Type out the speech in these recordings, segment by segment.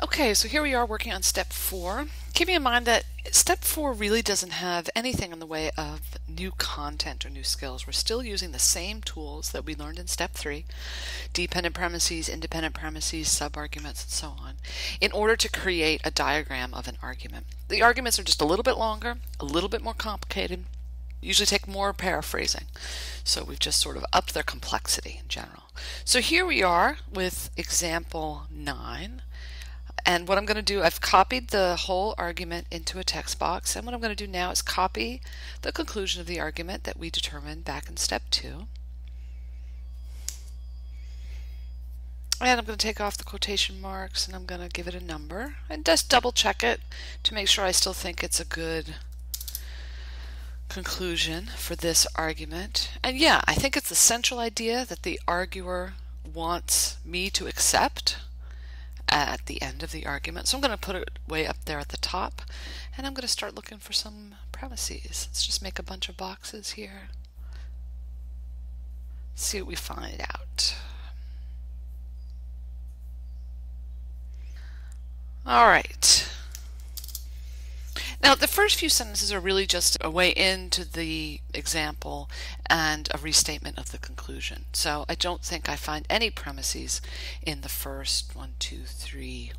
Okay, so here we are working on step 4. Keeping in mind that step 4 really doesn't have anything in the way of new content or new skills. We're still using the same tools that we learned in step 3, dependent premises, independent premises, subarguments, and so on, in order to create a diagram of an argument. The arguments are just a little bit longer, a little bit more complicated, usually take more paraphrasing. So we've just sort of upped their complexity in general. So here we are with example 9. And what I'm going to do, I've copied the whole argument into a text box, and what I'm going to do now is copy the conclusion of the argument that we determined back in step 2. And I'm going to take off the quotation marks and I'm going to give it a number and just double check it to make sure I still think it's a good conclusion for this argument. And yeah, I think it's the central idea that the arguer wants me to accept at the end of the argument. So I'm going to put it way up there at the top, and I'm going to start looking for some premises. Let's just make a bunch of boxes here. See what we find out. All right. Now, the first few sentences are really just a way into the example and a restatement of the conclusion. So I don't think I find any premises in the first three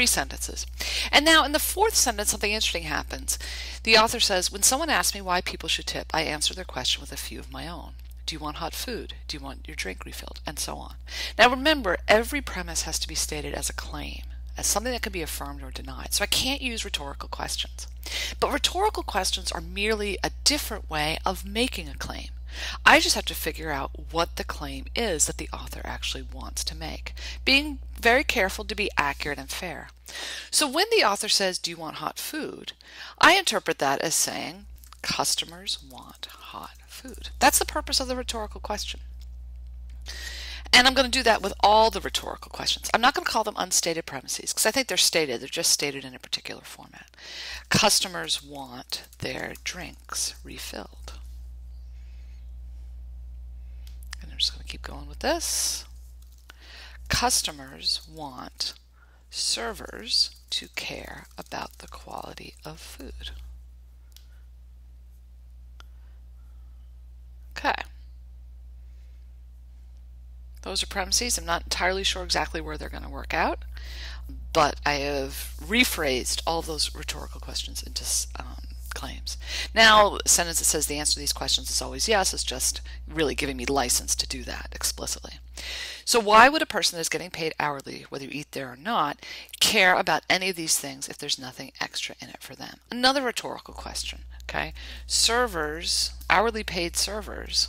sentences. And now in the fourth sentence, something interesting happens. The author says, when someone asks me why people should tip, I answer their question with a few of my own. Do you want hot food? Do you want your drink refilled? And so on. Now remember, every premise has to be stated as a claim, as something that can be affirmed or denied. So I can't use rhetorical questions. But rhetorical questions are merely a different way of making a claim. I just have to figure out what the claim is that the author actually wants to make, being very careful to be accurate and fair. So when the author says, do you want hot food? I interpret that as saying, customers want hot food. That's the purpose of the rhetorical question. And I'm going to do that with all the rhetorical questions. I'm not going to call them unstated premises because I think they're stated. They're just stated in a particular format. Customers want their drinks refilled. And I'm just going to keep going with this. Customers want servers to care about the quality of food. Okay. Those are premises. I'm not entirely sure exactly where they're going to work out, but I have rephrased all of those rhetorical questions into claims. Now, a sentence that says the answer to these questions is always yes is just really giving me license to do that explicitly. So why would a person that's getting paid hourly, whether you eat there or not, care about any of these things if there's nothing extra in it for them? Another rhetorical question, okay? Servers, hourly paid servers,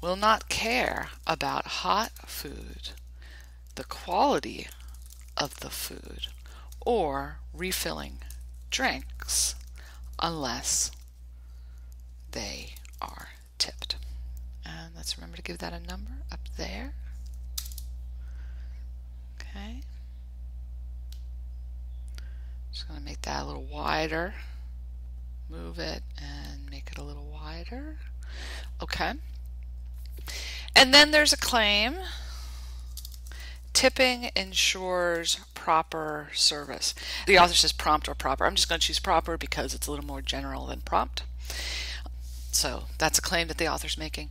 will not care about hot food, the quality of the food, or refilling drinks unless they are tipped. And let's remember to give that a number up there. Okay. Just going to make that a little wider. Move it and make it a little wider. Okay. And then there's a claim. Tipping ensures proper service. The author says prompt or proper. I'm just going to choose proper because it's a little more general than prompt. So that's a claim that the author's making.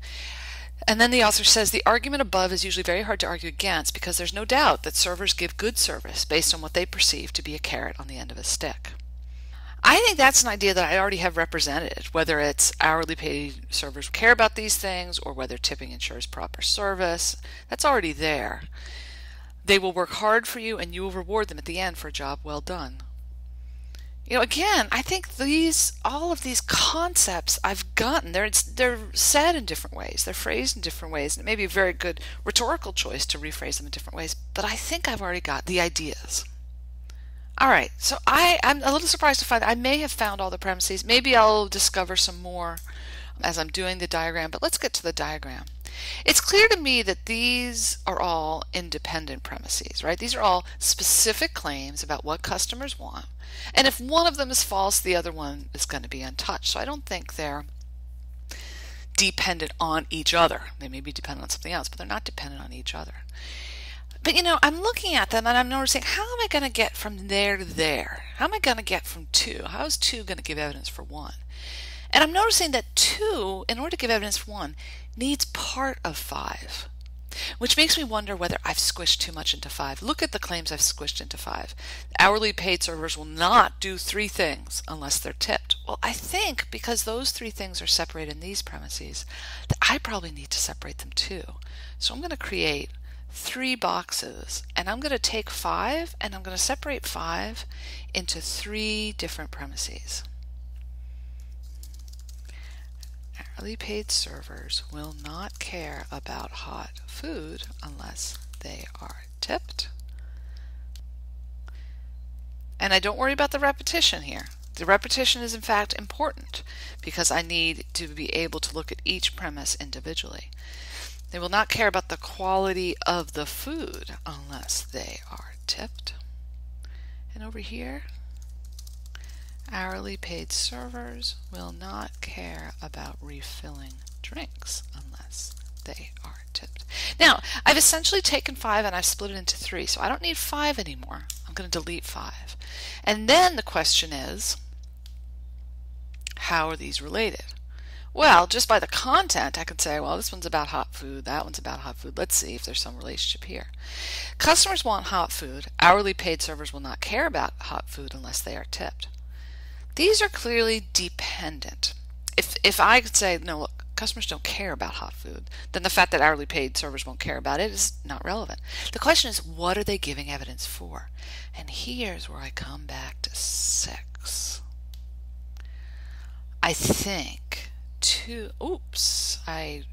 And then the author says the argument above is usually very hard to argue against because there's no doubt that servers give good service based on what they perceive to be a carrot on the end of a stick. I think that's an idea that I already have represented, whether it's hourly paid servers care about these things or whether tipping ensures proper service. That's already there. They will work hard for you and you will reward them at the end for a job well done. You know, again, I think all of these concepts I've gotten, they're said in different ways, they're phrased in different ways, and it may be a very good rhetorical choice to rephrase them in different ways, but I think I've already got the ideas. Alright, so I'm a little surprised to find that I may have found all the premises. Maybe I'll discover some more as I'm doing the diagram, but let's get to the diagram. It's clear to me that these are all independent premises, right? These are all specific claims about what customers want. And if one of them is false, the other one is going to be untouched. So I don't think they're dependent on each other. They may be dependent on something else, but they're not dependent on each other. But I'm looking at them and I'm noticing, how am I going to get from there to there? How am I going to get from 2? How is 2 going to give evidence for 1? And I'm noticing that 2, in order to give evidence for 1, needs part of 5. Which makes me wonder whether I've squished too much into 5. Look at the claims I've squished into 5. Hourly paid servers will not do 3 things unless they're tipped. Well, I think because those 3 things are separated in these premises, that I probably need to separate them too. So I'm going to create 3 boxes, and I'm going to take 5 and I'm going to separate 5 into 3 different premises. Hourly paid servers will not care about hot food unless they are tipped. And I don't worry about the repetition here. The repetition is in fact important because I need to be able to look at each premise individually. They will not care about the quality of the food unless they are tipped. And over here, hourly paid servers will not care about refilling drinks unless they are tipped. Now, I've essentially taken 5 and I've split it into 3, so I don't need 5 anymore. I'm going to delete 5. And then the question is, how are these related? Well, just by the content, I could say, well, this one's about hot food, that one's about hot food. Let's see if there's some relationship here. Customers want hot food. Hourly paid servers will not care about hot food unless they are tipped. These are clearly dependent. If I could say, no, look, customers don't care about hot food, then the fact that hourly paid servers won't care about it is not relevant. The question is, what are they giving evidence for? And here's where I come back to 6. I think I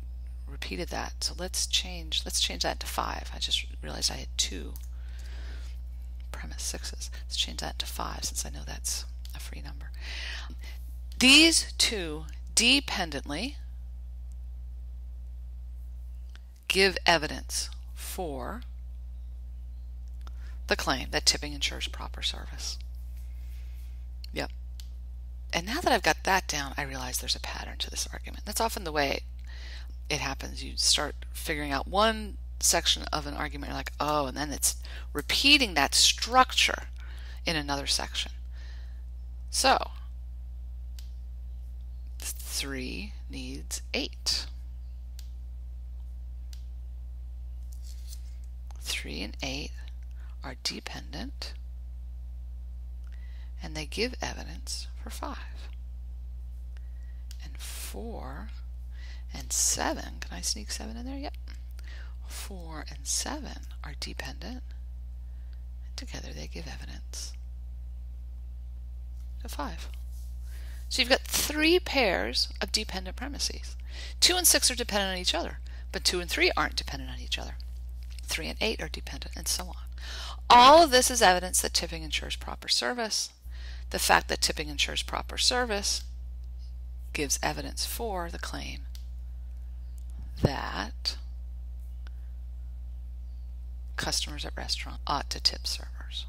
repeated that. So let's change that to 5. I just realized I had 2 premise 6s. Let's change that to 5 since I know that's a free number. These 2 dependently give evidence for the claim that tipping ensures proper service. Yep. And now that I've got that down, I realize there's a pattern to this argument. That's often the way it happens. You start figuring out one section of an argument, you're like, oh, and then it's repeating that structure in another section. So, 3 needs 8. 3 and 8 are dependent, and they give evidence for 5. And 4 and 7, can I sneak 7 in there? Yep. 4 and 7 are dependent, and together they give evidence to 5. So you've got 3 pairs of dependent premises. 2 and 6 are dependent on each other, but 2 and 3 aren't dependent on each other. 3 and 8 are dependent, and so on. All of this is evidence that tipping ensures proper service. The fact that tipping ensures proper service gives evidence for the claim that customers at restaurants ought to tip servers.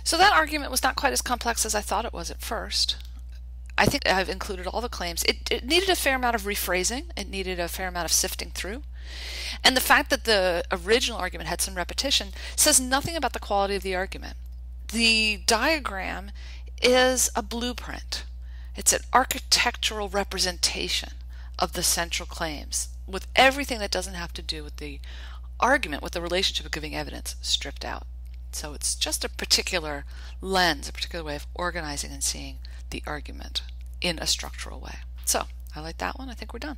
So that argument was not quite as complex as I thought it was at first. I think I've included all the claims. It needed a fair amount of rephrasing. It needed a fair amount of sifting through. And the fact that the original argument had some repetition says nothing about the quality of the argument. The diagram is a blueprint. It's an architectural representation of the central claims with everything that doesn't have to do with the argument, with the relationship of giving evidence, stripped out. So it's just a particular lens, a particular way of organizing and seeing the argument in a structural way. So I like that one. I think we're done.